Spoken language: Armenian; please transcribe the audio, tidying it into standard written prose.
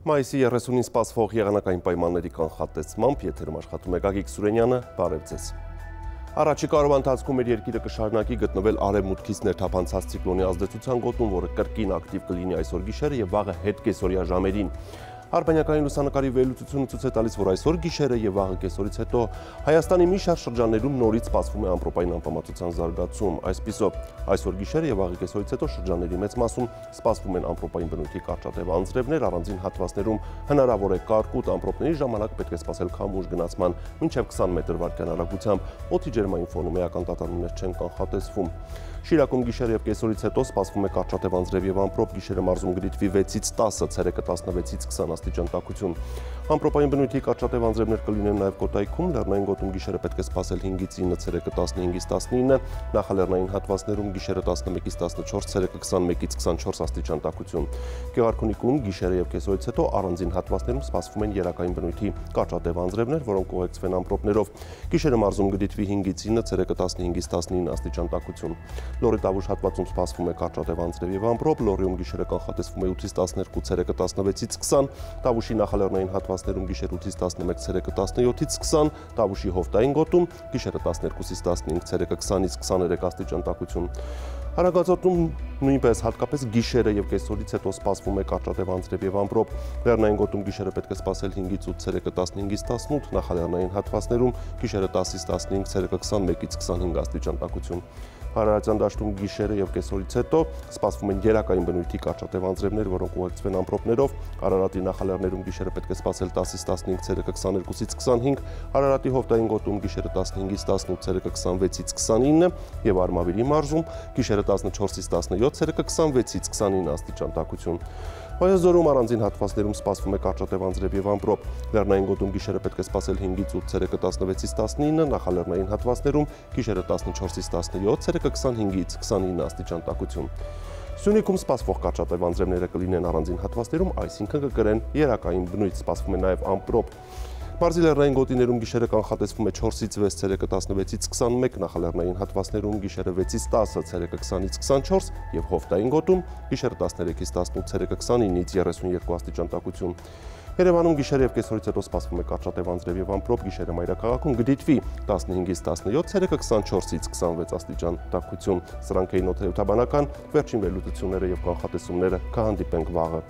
Մայիսի 30-ին սպասվող եղանակային պայմանների կանխատեսմամբ եթերում աշխատում է Գագիկ Սուրենյանը, բարև ձեզ։ Առաջիկա օրվա ընթացքում մեր երկիրը կշարունակի գտնվել արևմուտքից ներթափանցած ցիկլոնի ազդեցության գոտում, որը կրկին ակտիվ կլինի այսօր գիշերը եւ վաղը հետ կեսօրյա ժամերին։ Արբանյակային լուսանկարի վերլուծությունը ցույց է տալիս, որ այսօր գիշերը եւ վաղը կեսօրից հետո Հայաստանի մի շարք շրջաններում նորից սպասվում է ամպրոպային անպամատության զարգացում։ Այսպիսով, այսօր գիշերը եւ վաղը կեսօրից հետո շրջանների մեծ մասում սպասվում են ամպրոպային բնույթի կարճատև անձրևներ, առանձին հատվածներում հնարավոր է կարկուտ ամպրոպների ժամանակ պետք է սպասել քամուշ գնացման մինչև 20 մետր/վայրկյան արագությամբ, օդի ջերմային ֆոնում էական տատանումներ չեն կանխատեսվում։ Շիրակում գիշերը եւ կեսօրից հետո սպասվում է կարճատև անձրև եւ ամպրոպ, գիշերը մարզում կդիտվի 6-ից 10, ցերեկը 16-ից 20 աստիճան տաքություն։ Ամպրոպային բնույթի կարճատև անձրևներ կլինեն նաեւ Կոտայքում, լեռնային գոտում գիշերը պետք է սպասել 5-ից 9, ցերեկը 15-ից 19, նախալեռնային հատվածներում գիշերը 11-ից 14, ցերեկը 21-ից 24 աստիճան տաքություն։ Գեղարքունիքում գիշերը եւ կեսօրից հետո առանձին հատվածներում սպասվում են երակային բնույթի կարճատև անձրևներ, որոնք կուղեկցվեն ամպրոպներով։ Գիշերը մարզում կդիտվի 5-ից 9, ցերեկը 15-ից 19 աստիճան տաքություն։ Լոռի Տավուշ հատվածում սպասվում է կարճատև անձրև եւ ամպրոպ, Լոռիում գիշերը կանխատեսվում է 8-ից 12, ցերեկը 16-ից 20, Տավուշի նախալեռնային հատվածներում գիշեր 8-ից 11, ցերեկը 17-ից 20, Տավուշի հովտային գոտում գիշերը 12-ից 15, ցերեկը 20-ից 23 աստիճան տաքություն։ Արագածոտում նույնպես հատկապես գիշերը եւ կեսօրից հետո սպասվում է կարճատև անձրև եւ ամպրոպ, լեռնային գոտում գիշերը պետք է սպասել 5-ից 8, ցերեկը 15-ից 18, նախալեռնային հատվածներում գիշերը 10-ից 15, ցերեկը 21-ից 25 աստիճան տաքություն։ Հարարատյան դաշտում գիշերը եւ կեսօրից հետո սպասվում են երակային բնույթի կարճատև անձրևներ, որոնք ուղեկցվեն ամպրոպներով։ Արարատի նախալեռներում գիշերը պետք է սպասել 10-ից 15, ցերեկը 22-ից 25, Արարատի հովտային գոտում գիշերը 15-ից 18, ցերեկը 26-ից 29 եւ Արմավիրի մարզում գիշերը 14-ից 17, ցերեկը 26-ից 29 աստիճան տաքություն։ Վայոց-Ձորում առանձին հատվածներում սպասվում է կարճատև անձրև եւ ամպրոպ, լեռնային գոտում գիշերը պետք է սպասել 5-ից 8, ցերեկը 16-ից 19, նախալեռնային հատվածներում գիշերը 14-ից 17, ցերեկը 25-ից 29 աստիճան տաքություն։ Սյունիքում սպասվող կարճատև անձրևները կլինեն առանձին հատվածներում, այսինքն կկրեն երակային բնույթ, սպասվում է նաեւ ամպրոպ։ Մարզի լեռնային գոտիներում գիշերը կանխատեսվում է 4-ից 6, ցերեկը 16-ից 21, նախալեռնային հատվածներում գիշերը 6-ից 10, ցերեկը 20-ից 24 եւ հովտային գոտում գիշերը 13-ից 18, ցերեկը 29-ից 32 աստիճան տաքություն։ Երևանում գիշերը եւ կեսօրից հետո սպասվում է կարճատև անձրև եւ ամպրոպ, գիշերը մայրաքաղաքում կդիտվի 15-ից 17, ցերեկը 24-ից 26 աստիճան տաքություն։ Սրանք էին օդաչուաբանական վերջին վերլուծությունները եւ կանխատեսումները, կհանդիպենք վաղը։